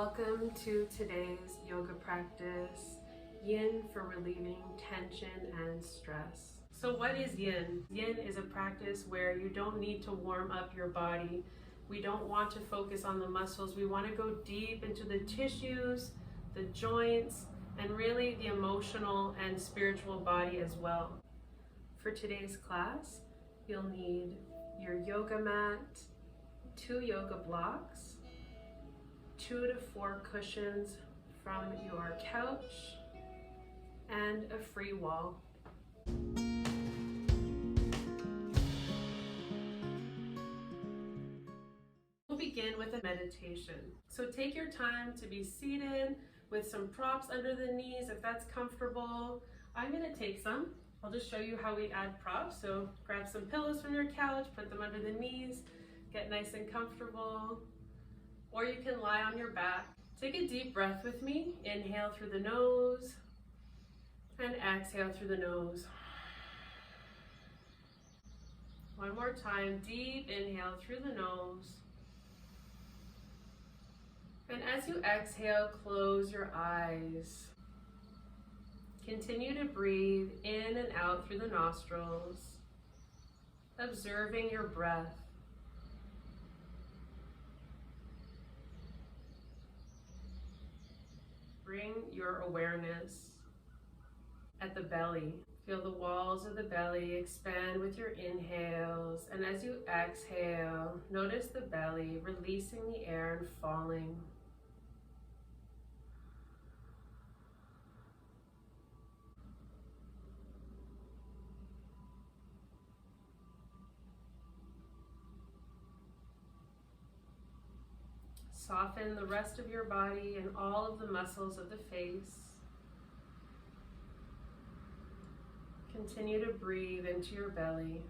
Welcome to today's yoga practice, Yin for relieving tension and stress. So what is Yin? Yin is a practice where you don't need to warm up your body. We don't want to focus on the muscles. We want to go deep into the tissues, the joints, and really the emotional and spiritual body as well. For today's class, you'll need your yoga mat, 2 yoga blocks, 2 to 4 cushions from your couch, and a free wall. We'll begin with a meditation. So take your time to be seated with some props under the knees if that's comfortable. I'm going to take some. I'll just show you how we add props. So grab some pillows from your couch, put them under the knees, get nice and comfortable. Or you can lie on your back. Take a deep breath with me. Inhale through the nose and exhale through the nose. One more time, deep inhale through the nose. And as you exhale, close your eyes. Continue to breathe in and out through the nostrils, observing your breath. Bring your awareness at the belly. Feel the walls of the belly expand with your inhales. And as you exhale, notice the belly releasing the air and falling. Soften the rest of your body and all of the muscles of the face. Continue to breathe into your belly.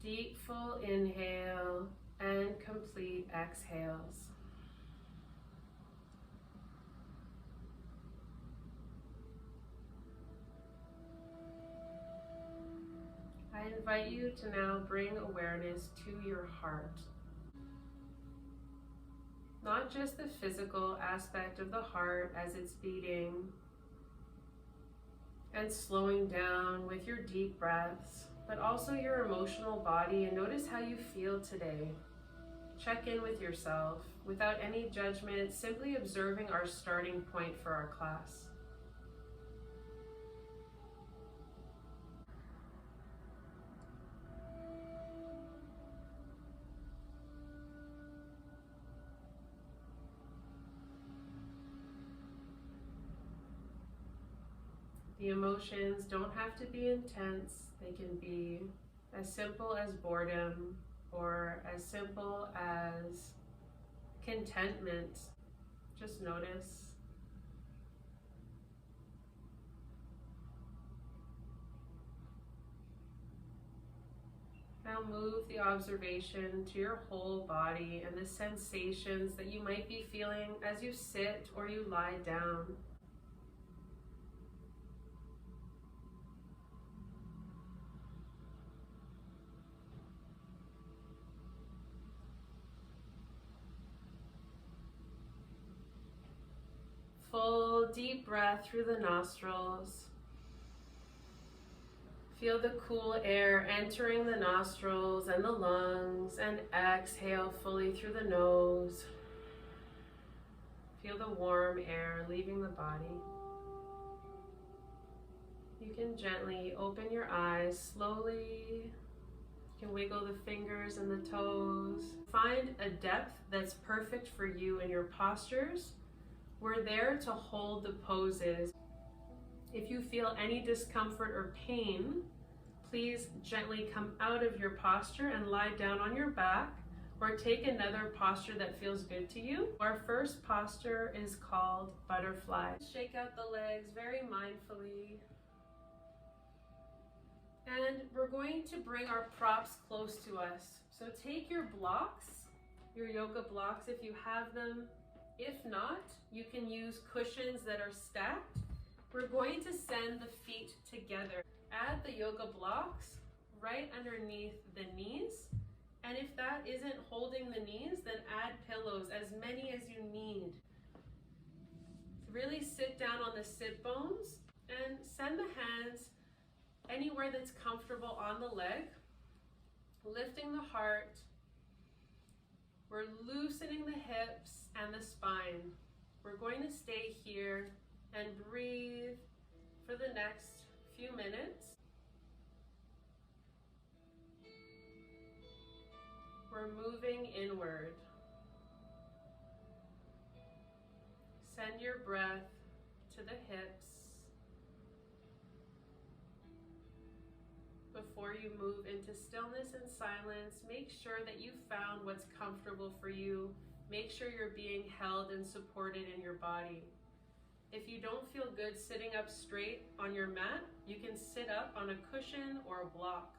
Deep, full inhale and complete exhales. I invite you to now bring awareness to your heart. Not just the physical aspect of the heart as it's beating and slowing down with your deep breaths, but also your emotional body, and notice how you feel today. Check in with yourself without any judgment, simply observing our starting point for our class. The emotions don't have to be intense. They can be as simple as boredom or as simple as contentment. Just notice. Now move the observation to your whole body and the sensations that you might be feeling as you sit or you lie down. Full deep breath through the nostrils. Feel the cool air entering the nostrils and the lungs, and exhale fully through the nose. Feel the warm air leaving the body. You can gently open your eyes slowly. You can wiggle the fingers and the toes. Find a depth that's perfect for you in your postures. We're there to hold the poses. If you feel any discomfort or pain, please gently come out of your posture and lie down on your back, or take another posture that feels good to you. Our first posture is called butterfly. Shake out the legs very mindfully. And we're going to bring our props close to us. So take your blocks, your yoga blocks if you have them. If not, you can use cushions that are stacked. We're going to send the feet together. Add the yoga blocks right underneath the knees. And if that isn't holding the knees, then add pillows, as many as you need. Really sit down on the sit bones and send the hands anywhere that's comfortable on the leg, lifting the heart. We're loosening the hips and the spine. We're going to stay here and breathe for the next few minutes. We're moving inward. Send your breath to the hips. Before you move into stillness and silence, make sure that you found what's comfortable for you. Make sure you're being held and supported in your body. If you don't feel good sitting up straight on your mat, you can sit up on a cushion or a block.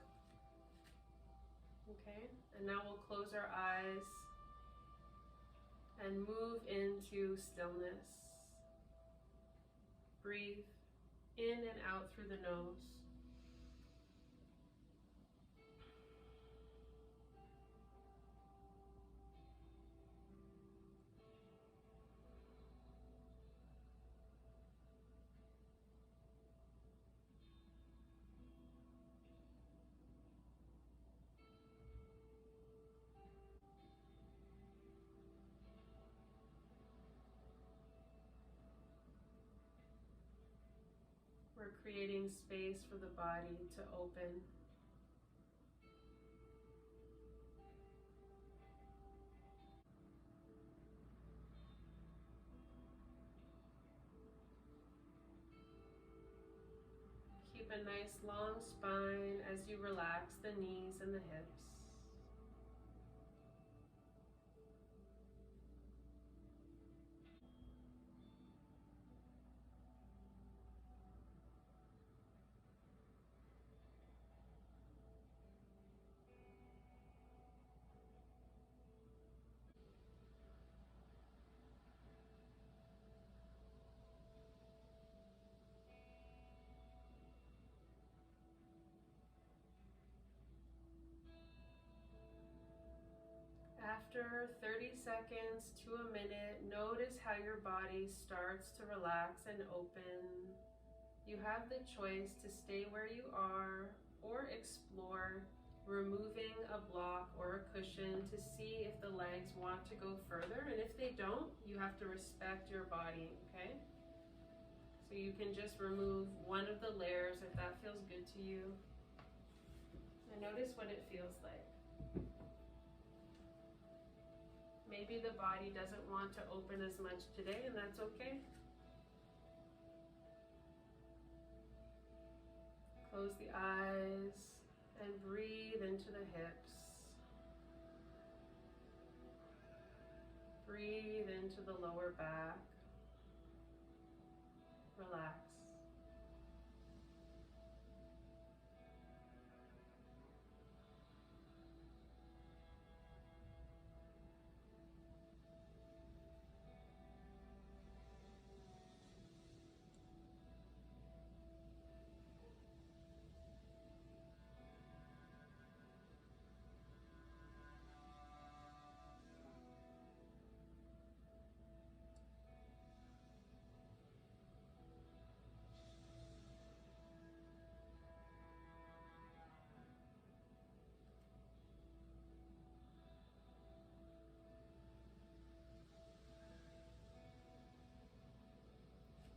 Okay, and now we'll close our eyes and move into stillness. Breathe in and out through the nose. We're creating space for the body to open. Keep a nice long spine as you relax the knees and the hips. After 30 seconds to a minute, notice how your body starts to relax and open. You have the choice to stay where you are or explore removing a block or a cushion to see if the legs want to go further. And if they don't, you have to respect your body, okay? So you can just remove one of the layers if that feels good to you. And notice what it feels like. Maybe the body doesn't want to open as much today, and that's okay. Close the eyes and breathe into the hips. Breathe into the lower back. Relax.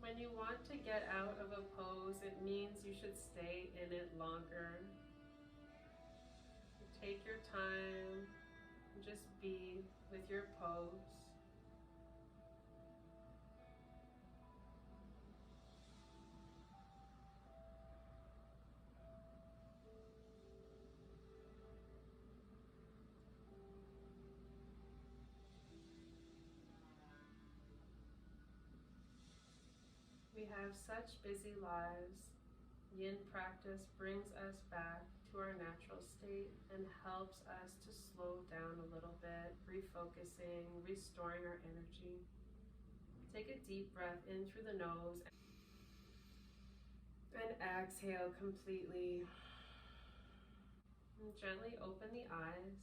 When you want to get out of a pose, it means you should stay in it longer. Take your time, and just be with your pose. We have such busy lives. Yin practice brings us back to our natural state and helps us to slow down a little bit, refocusing, restoring our energy. Take a deep breath in through the nose And exhale completely. And gently open the eyes.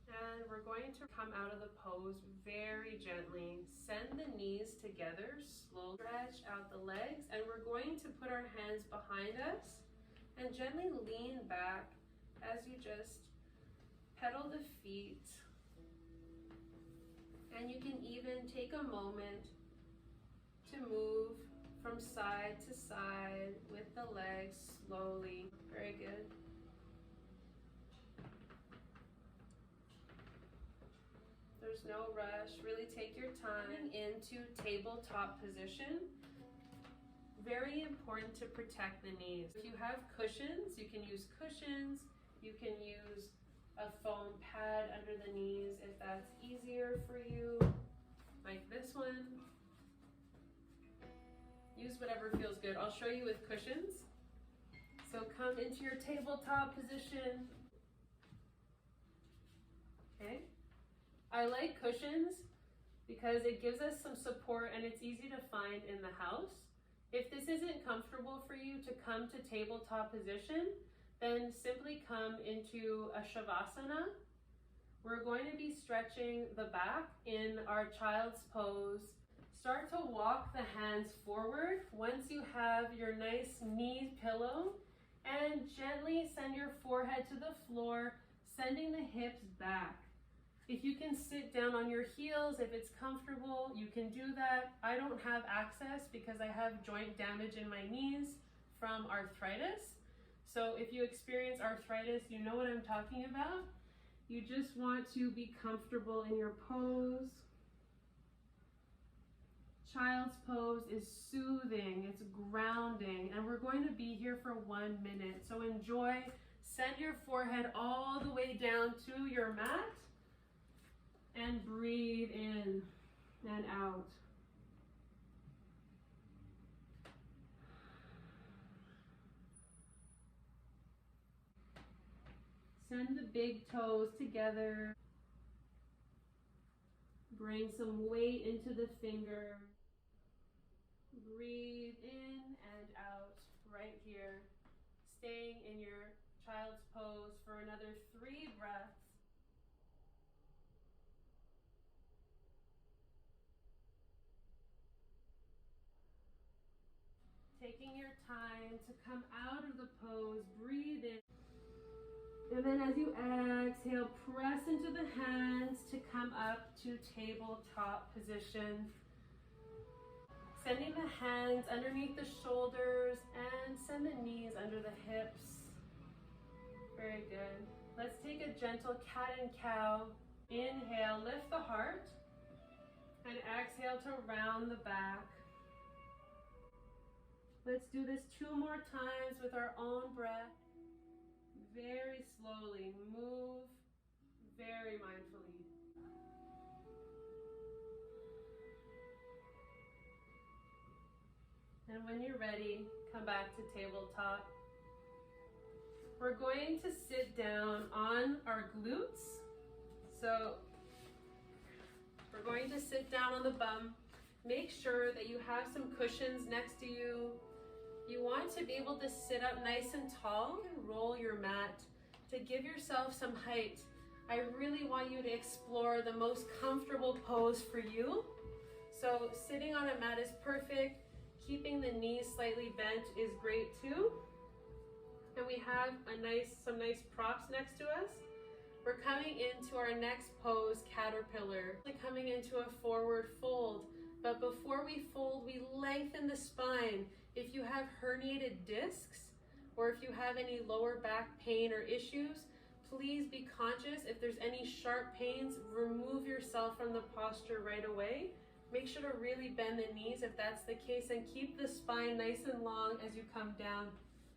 And we're going to come out of the pose very gently. Send the knees together, slowly stretch out the legs, and we're going to put our hands behind us and gently lean back as you just pedal the feet. And you can even take a moment to move from side to side with the legs slowly. Very good. There's no rush. Really take your time into tabletop position. Very important to protect the knees. If you have cushions, you can use cushions. You can use a foam pad under the knees if that's easier for you, like this one. Use whatever feels good. I'll show you with cushions. So come into your tabletop position. Okay. I like cushions because it gives us some support and it's easy to find in the house. If this isn't comfortable for you to come to tabletop position, then simply come into a Shavasana. We're going to be stretching the back in our child's pose. Start to walk the hands forward once you have your nice knee pillow, and gently send your forehead to the floor, sending the hips back. If you can sit down on your heels, if it's comfortable, you can do that. I don't have access because I have joint damage in my knees from arthritis. So if you experience arthritis, you know what I'm talking about. You just want to be comfortable in your pose. Child's pose is soothing, it's grounding, and we're going to be here for 1 minute. So enjoy. Send your forehead all the way down to your mat and breathe in and out. Send the big toes together. Bring some weight into the finger. Breathe in and out right here. Staying in your child's pose for another 3 breaths. Taking your time to come out of the pose, breathe in. And then as you exhale, press into the hands to come up to tabletop position. Sending the hands underneath the shoulders and send the knees under the hips. Very good. Let's take a gentle cat and cow. Inhale, lift the heart. And exhale to round the back. Let's do this 2 more times with our own breath. Very slowly, move very mindfully. And when you're ready, come back to tabletop. We're going to sit down on our glutes. So we're going to sit down on the bum. Make sure that you have some cushions next to you. You want to be able to sit up nice and tall and roll your mat to give yourself some height. I really want you to explore the most comfortable pose for you. So sitting on a mat is perfect. Keeping the knees slightly bent is great too. And we have some nice props next to us. We're coming into our next pose, caterpillar. We're coming into a forward fold. But before we fold, we lengthen the spine. If you have herniated discs, or if you have any lower back pain or issues, please be conscious. If there's any sharp pains, remove yourself from the posture right away. Make sure to really bend the knees if that's the case, and keep the spine nice and long as you come down.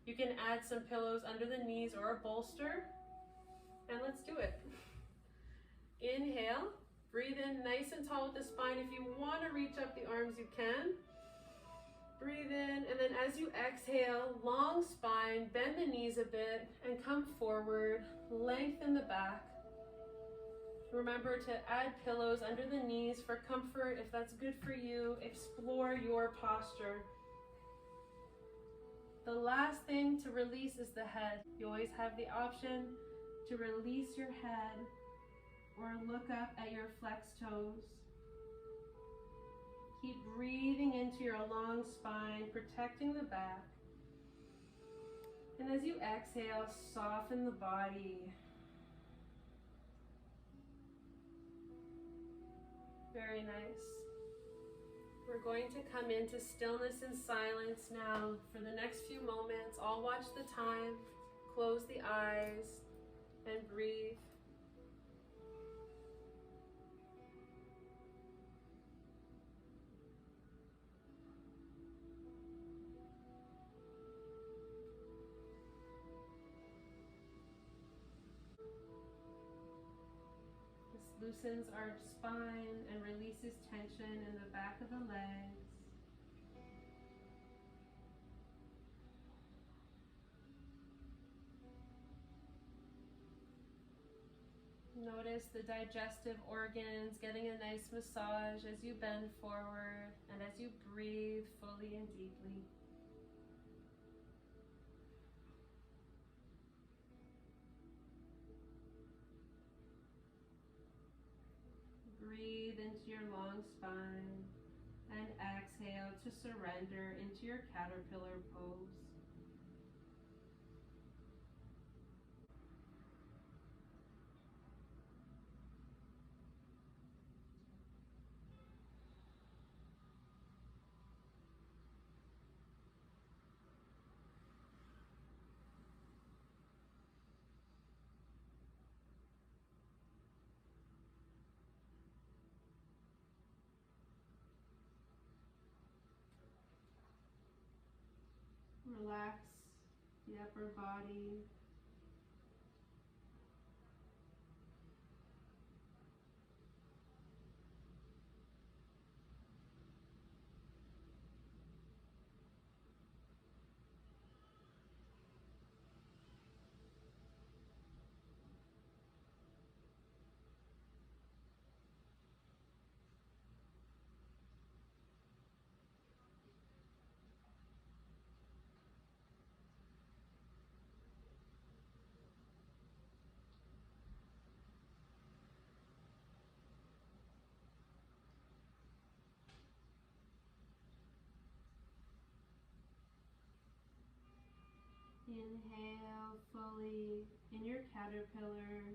You can add some pillows under the knees or a bolster, and let's do it. Inhale. Breathe in nice and tall with the spine. If you want to reach up the arms, you can. Breathe in, and then as you exhale, long spine, bend the knees a bit, and come forward. Lengthen the back. Remember to add pillows under the knees for comfort if that's good for you. Explore your posture. The last thing to release is the head. You always have the option to release your head or look up at your flexed toes. Keep breathing into your long spine, protecting the back. And as you exhale, soften the body. Very nice. We're going to come into stillness and silence now for the next few moments. I'll watch the time, close the eyes, and breathe. This loosens our spine and releases tension in the back of the legs. Notice the digestive organs getting a nice massage as you bend forward and as you breathe fully and deeply. Breathe into your long spine and exhale to surrender into your caterpillar pose. Relax the upper body. Inhale fully in your caterpillar.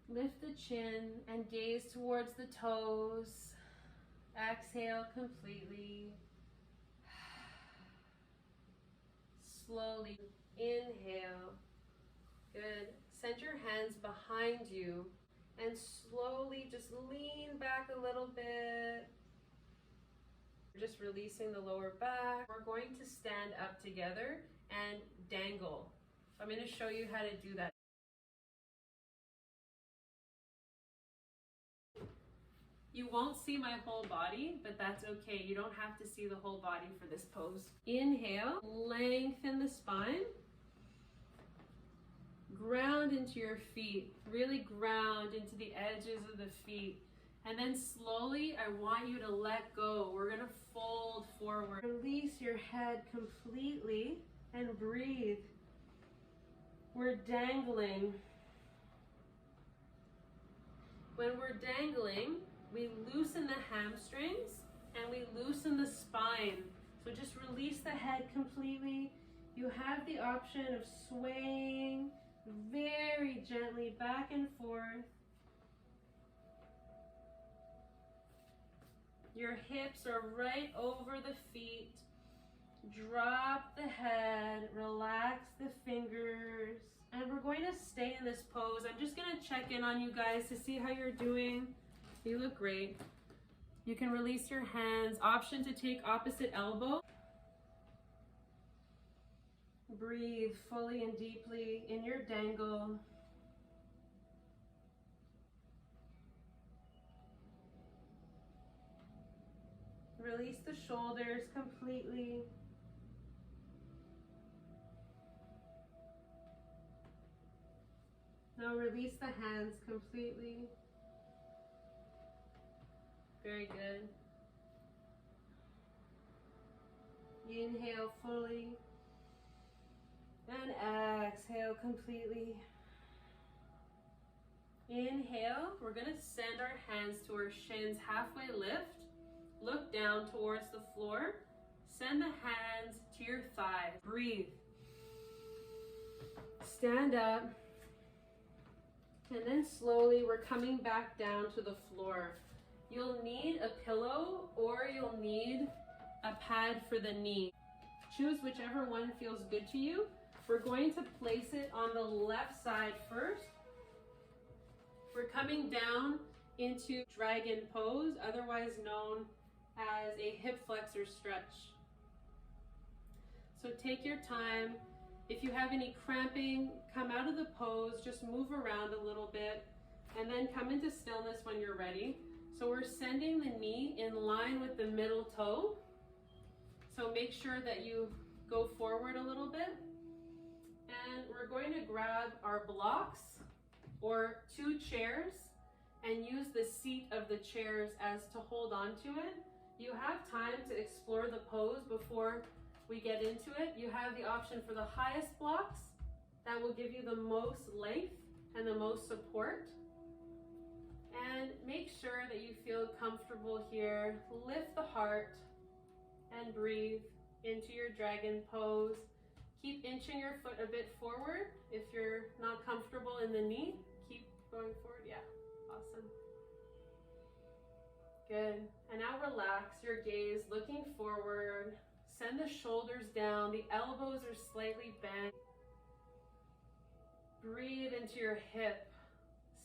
Lift the chin and gaze towards the toes. Exhale completely. Slowly inhale. Good. Send your hands behind you and slowly just lean back a little bit. Just releasing the lower back. We're going to stand up together and dangle. So I'm going to show you how to do that. You won't see my whole body, but that's okay. You don't have to see the whole body for this pose. Inhale, lengthen the spine. Ground into your feet. Really ground into the edges of the feet. And then slowly, I want you to let go. We're gonna fold forward. Release your head completely and breathe. We're dangling. When we're dangling, we loosen the hamstrings and we loosen the spine. So just release the head completely. You have the option of swaying very gently back and forth. Your hips are right over the feet. Drop the head, relax the fingers, and we're going to stay in this pose. I'm just going to check in on you guys to see how you're doing. You look great. You can release your hands. Option to take opposite elbow. Breathe fully and deeply in your dangle. Release the shoulders completely. Now release the hands completely. Very good. Inhale fully. And exhale completely. Inhale, we're going to send our hands to our shins, halfway lift. Look down towards the floor. Send the hands to your thighs. Breathe. Stand up. And then slowly we're coming back down to the floor. You'll need a pillow or you'll need a pad for the knee. Choose whichever one feels good to you. We're going to place it on the left side first. We're coming down into dragon pose, otherwise known as a hip flexor stretch. So take your time. If you have any cramping, come out of the pose, just move around a little bit, and then come into stillness when you're ready. So we're sending the knee in line with the middle toe. So make sure that you go forward a little bit. And we're going to grab our blocks or 2 chairs and use the seat of the chairs as to hold on to it. You have time to explore the pose before we get into it. You have the option for the highest blocks that will give you the most length and the most support. And make sure that you feel comfortable here. Lift the heart and breathe into your dragon pose. Keep inching your foot a bit forward. If you're not comfortable in the knee, keep going forward. Yeah, awesome. Good. And now relax your gaze, looking forward. Send the shoulders down. The elbows are slightly bent. Breathe into your hip.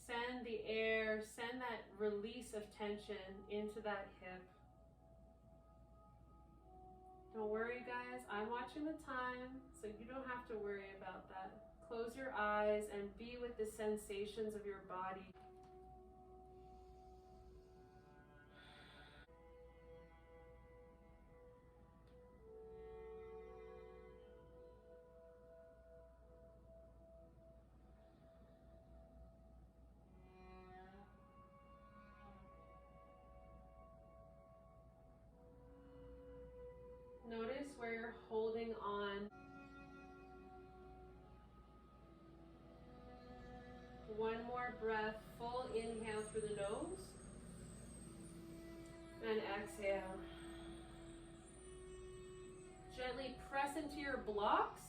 Send the air, send that release of tension into that hip. Don't worry, guys. I'm watching the time, so you don't have to worry about that. Close your eyes and be with the sensations of your body. Notice where you're holding on. One more breath, full inhale through the nose. And exhale. Gently press into your blocks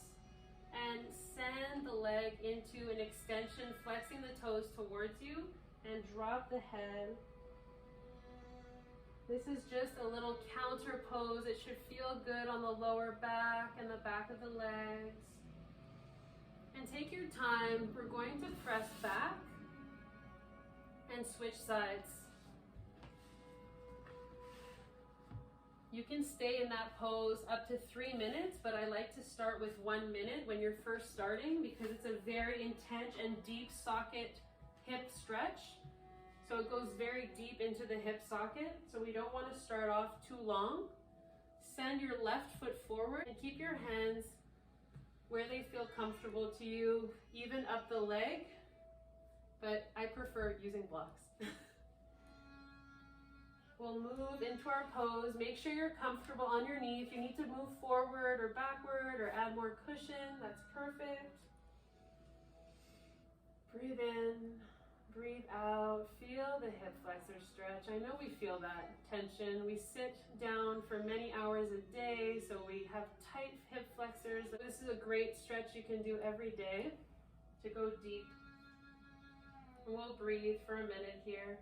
and send the leg into an extension, flexing the toes towards you, and drop the head. This is just a little counter pose. It should feel good on the lower back and the back of the legs. And take your time. We're going to press back and switch sides. You can stay in that pose up to 3 minutes, but I like to start with 1 minute when you're first starting because it's a very intense and deep socket hip stretch. So it goes very deep into the hip socket, so we don't want to start off too long. Send your left foot forward and keep your hands where they feel comfortable to you, even up the leg, but I prefer using blocks. We'll move into our pose. Make sure you're comfortable on your knee. If you need to move forward or backward or add more cushion, that's perfect. Breathe in. Breathe out, feel the hip flexor stretch. I know we feel that tension. We sit down for many hours a day, so we have tight hip flexors. This is a great stretch you can do every day to go deep. And we'll breathe for a minute here.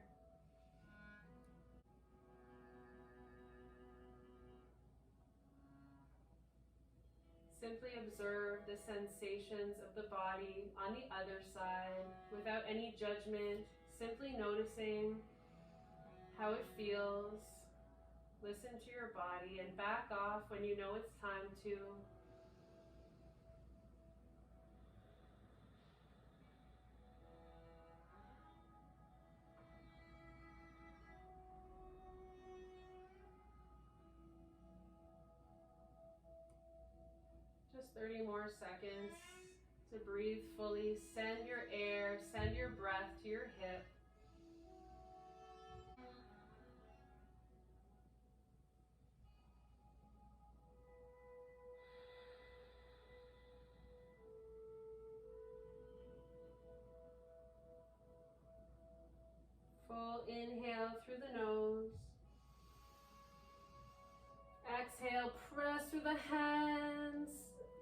Simply observe the sensations of the body on the other side without any judgment, simply noticing how it feels. Listen to your body and back off when you know it's time to. Just 30 more seconds to breathe fully. Send your air, send your breath to your hip. inhale through the nose. Exhale, press through the hands.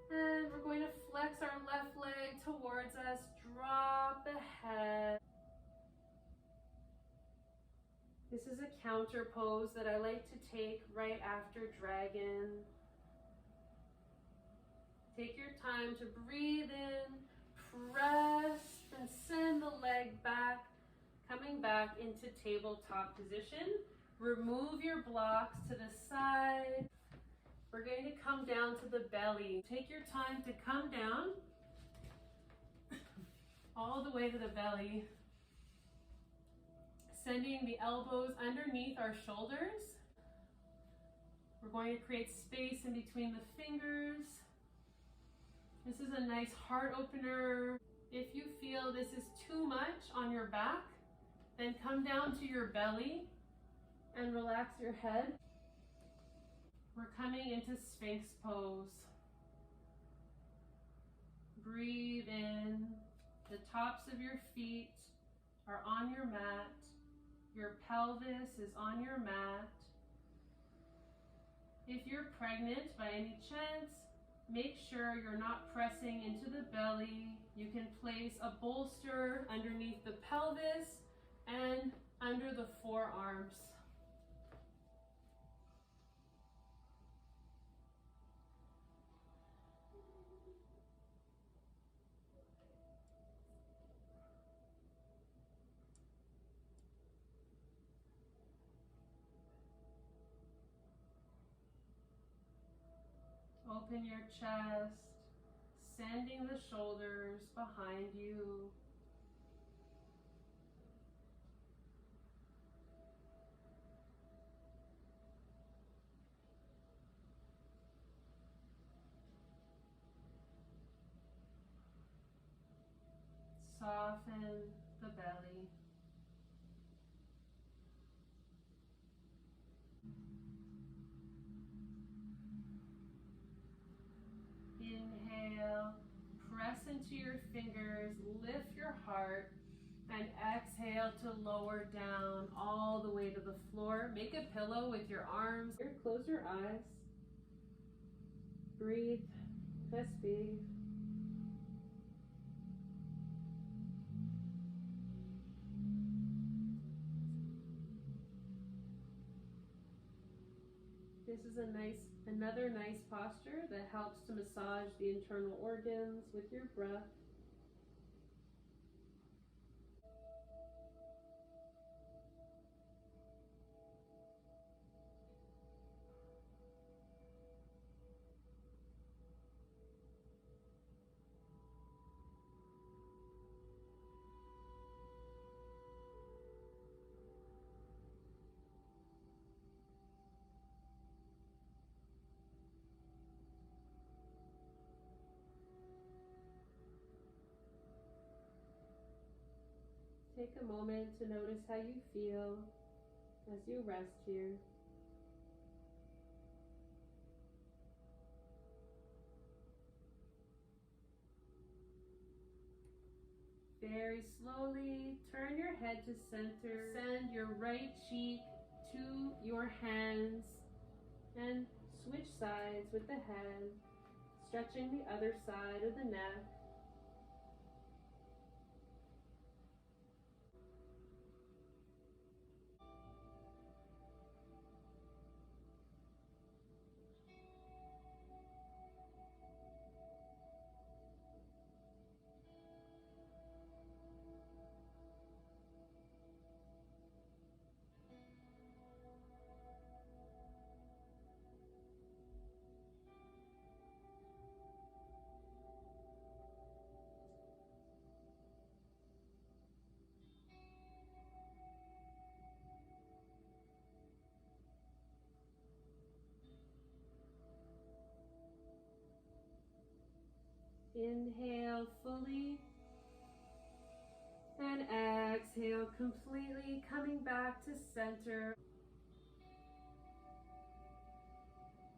And we're going to flex our left leg towards us. Drop the head. This is a counter pose that I like to take right after dragon. Take your time to breathe in, press, and send the leg back, coming back into tabletop position. Remove your blocks to the side. We're going to come down to the belly. Take your time to come down all the way to the belly. Sending the elbows underneath our shoulders. We're going to create space in between the fingers. This is a nice heart opener. If you feel this is too much on your back, then come down to your belly and relax your head. We're coming into Sphinx pose. Breathe in. The tops of your feet are on your mat. Your pelvis is on your mat. If you're pregnant by any chance, make sure you're not pressing into the belly. You can place a bolster underneath the pelvis and under the forearms. Open your chest, sending the shoulders behind you. Soften the belly. Inhale, press into your fingers, lift your heart, and exhale to lower down all the way to the floor. Make a pillow with your arms. Here, close your eyes. Breathe, respire. This is another nice posture that helps to massage the internal organs with your breath. Take a moment to notice how you feel as you rest here. Very slowly turn your head to center. Send your right cheek to your hands and switch sides with the head, stretching the other side of the neck. Inhale fully and exhale completely, coming back to center.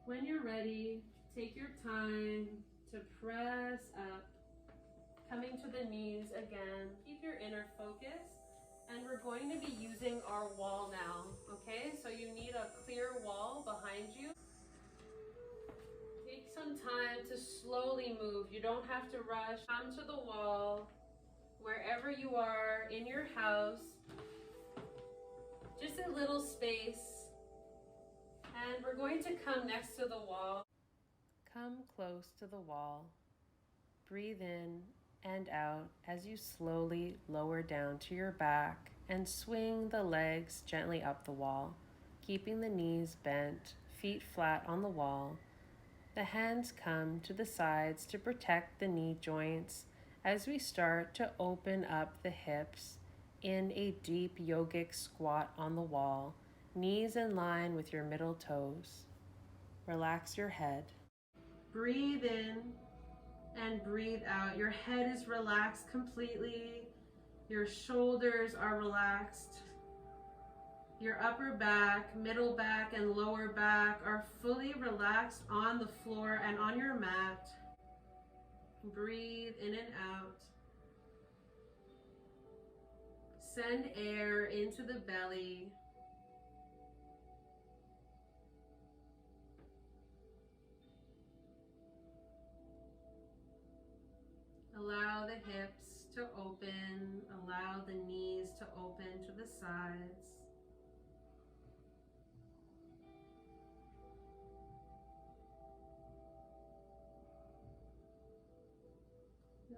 When you're ready, take your time to press up, coming to the knees again. Keep your inner focus And we're going to be using our wall now, okay? So you need a clear wall behind you. Take some time to slowly move. You don't have to rush. Come to the wall, wherever you are in your house. Just a little space. And we're going to come next to the wall. Come close to the wall. Breathe in and out as you slowly lower down to your back and swing the legs gently up the wall, keeping the knees bent, feet flat on the wall. The hands come to the sides to protect the knee joints as we start to open up the hips in a deep yogic squat on the wall, knees in line with your middle toes. Relax your head. Breathe in and breathe out. Your head is relaxed completely. Your shoulders are relaxed. Your upper back, middle back, and lower back are fully relaxed on the floor and on your mat. Breathe in and out. Send air into the belly. Allow the hips to open. Allow the knees to open to the sides.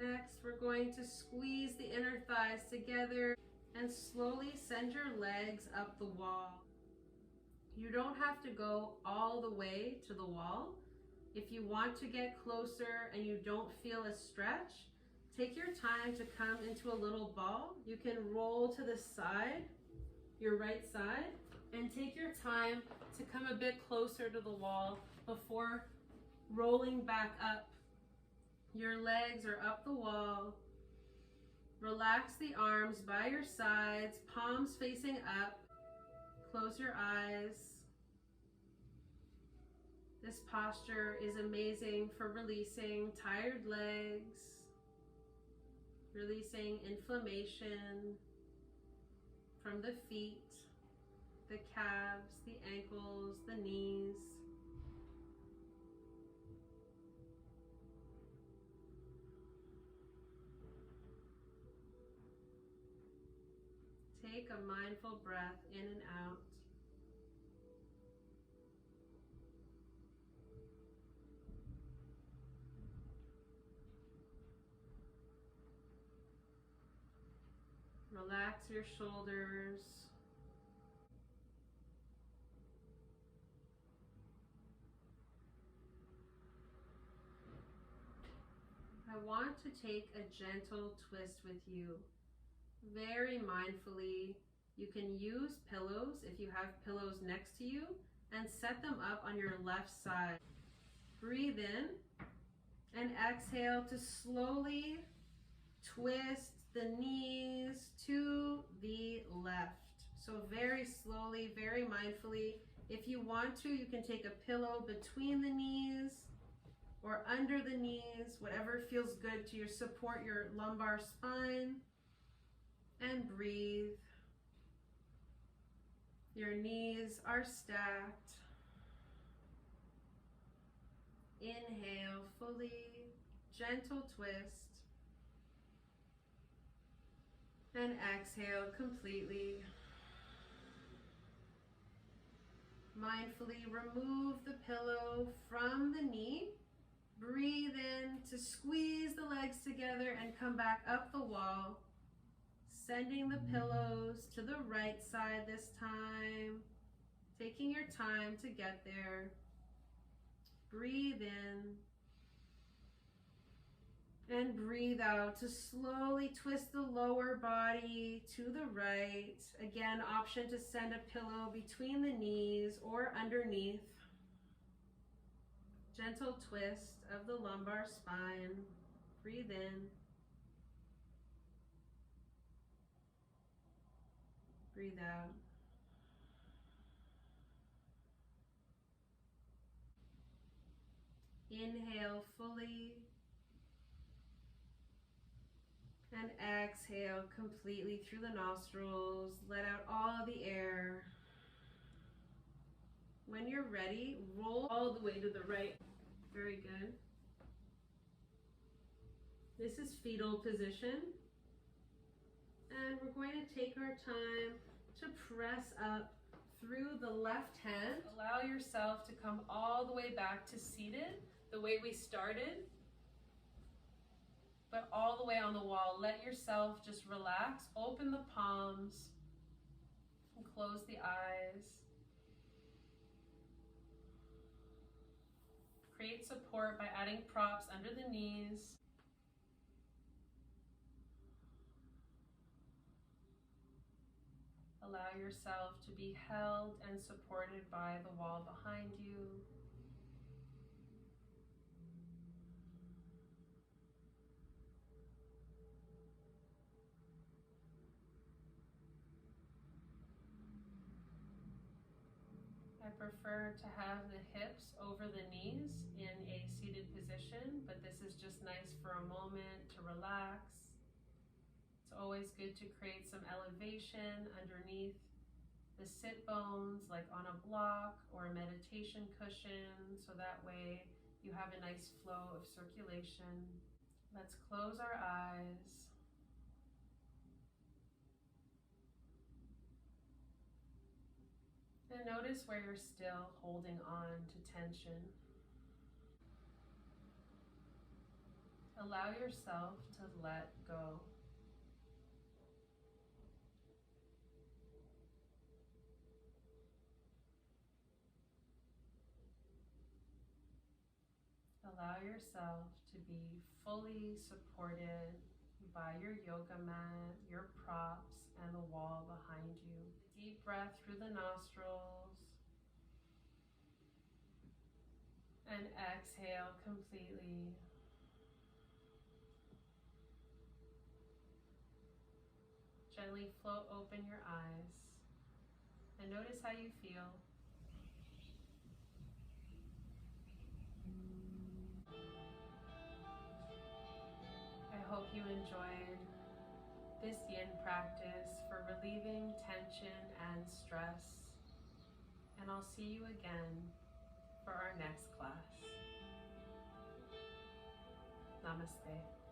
Next, we're going to squeeze the inner thighs together and slowly send your legs up the wall. You don't have to go all the way to the wall. If you want to get closer and you don't feel a stretch, take your time to come into a little ball. You can roll to the side, your right side, and take your time to come a bit closer to the wall before rolling back up. Your legs are up the wall. Relax the arms by your sides, palms facing up. Close your eyes. This posture is amazing for releasing tired legs, releasing inflammation from the feet, the calves, the ankles, the knees. Take a mindful breath in and out. Relax your shoulders. I want to take a gentle twist with you. Very mindfully, you can use pillows if you have pillows next to you and set them up on your left side. Breathe in and exhale to slowly twist the knees to the left. So very slowly, very mindfully. If you want to, you can take a pillow between the knees or under the knees, whatever feels good to support your lumbar spine. And breathe. Your knees are stacked. Inhale fully, gentle twist. And exhale completely. Mindfully remove the pillow from the knee. Breathe in to squeeze the legs together and come back up the wall. Sending the pillows to the right side this time. Taking your time to get there. Breathe in. And breathe out to slowly twist the lower body to the right. Again, option to send a pillow between the knees or underneath. Gentle twist of the lumbar spine. Breathe in. Breathe out. Inhale fully. And exhale completely through the nostrils. Let out all the air. When you're ready, roll all the way to the right. Very good. This is fetal position. And we're going to take our time to press up through the left hand. Allow yourself to come all the way back to seated, the way we started, but all the way on the wall. Let yourself just relax, open the palms, and close the eyes. Create support by adding props under the knees. Allow yourself to be held and supported by the wall behind you. I prefer to have the hips over the knees in a seated position, but this is just nice for a moment to relax. It's always good to create some elevation underneath the sit bones, like on a block or a meditation cushion, so that way you have a nice flow of circulation. Let's close our eyes. And notice where you're still holding on to tension. Allow yourself to let go. Allow yourself to be fully supported by your yoga mat, your props, and the wall behind you. Deep breath through the nostrils. And exhale completely. Gently float open your eyes and notice how you feel. I hope you enjoyed this yin practice for relieving tension and stress. And I'll see you again for our next class. Namaste.